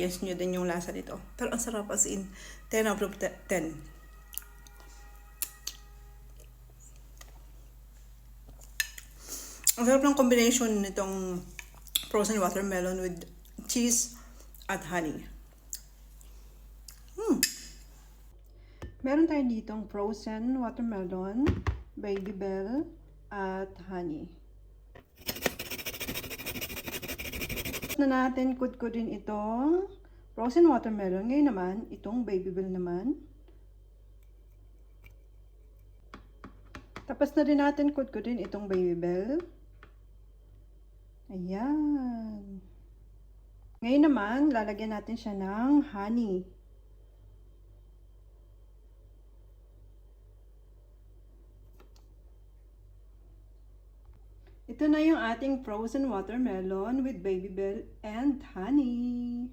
Yes nyo din yung lasa nito. Pero ang sarap, as in 10 out of 10. Ang sarap ng combination nitong frozen watermelon with cheese at honey. Meron tayo ditong frozen watermelon, Babybel, at honey. Na natin kudkudin itong frozen watermelon. Ngayon naman, itong Babybel naman. Tapos na rin natin kudkudin itong Babybel. Ayan. Ngayon naman, lalagyan natin siya ng honey. Ito na yung ating frozen watermelon with Babybel and honey.